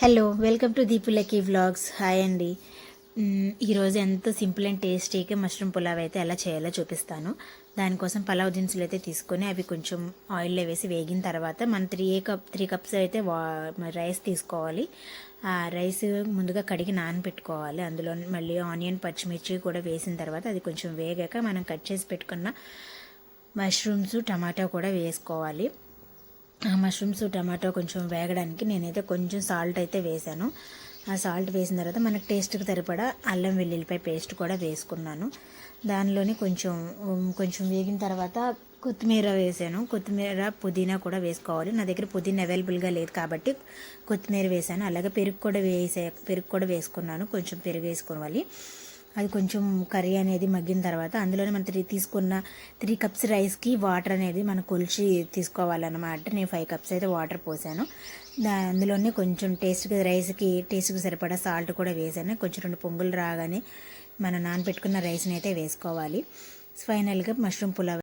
Hello, welcome to Deepu lucky vlogs. Hi అండి. ఈరోజు ఎంతో సింపుల్ అండ్ టేస్టీగా మష్రూమ్ పులావ్ అయితే ఎలా చేయాలో చూపిస్తాను. దానికోసం పలావ్ దినుసులు అయితే తీసుకొని అవి కొంచెం ఆయిల్లో వేసి వేగిన తర్వాత మనం త్రీ కప్స్ అయితే రైస్ తీసుకోవాలి. ఆ రైస్ ముందుగా కడిగి నానబెట్టుకోవాలి. అందులో మళ్ళీ ఆనియన్ పచ్చిమిర్చి కూడా వేసిన తర్వాత అది కొంచెం వేగాక మనం కట్ చేసి పెట్టుకున్న మష్రూమ్స్ టమాటా కూడా వేసుకోవాలి. ఆ మష్రూమ్స్ టమాటో కొంచెం వేగడానికి నేనైతే కొంచెం సాల్ట్ అయితే వేసాను. ఆ సాల్ట్ వేసిన తర్వాత మనకు టేస్ట్కి సరిపడా అల్లం వెల్లుల్లిపాయ పేస్ట్ కూడా వేసుకున్నాను. దానిలోనే కొంచెం వేగిన తర్వాత కొత్తిమీర వేసాను. కొత్తిమీర పుదీనా కూడా వేసుకోవాలి. నా దగ్గర పుదీనా అవైలబుల్గా లేదు కాబట్టి కొత్తిమీర వేసాను. అలాగే పెరుగు కూడా వేసుకున్నాను. కొంచెం పెరుగు వేసుకోవాలి. అది కొంచెం కర్రీ అనేది మగ్గిన తర్వాత అందులోనే మనం తీసుకున్న 3 కప్స్ రైస్కి వాటర్ అనేది మనం కొలిచి తీసుకోవాలన్నమాట. నేను 5 కప్స్ అయితే వాటర్ పోసాను. అందులోనే కొంచెం టేస్ట్కి సరిపడా సాల్ట్ కూడా వేసాను. కొంచెం 2 పొంగులు రాగానే మనం నానబెట్టుకున్న రైస్ని అయితే వేసుకోవాలి. ఫైనల్గా మష్రూమ్ పులావ్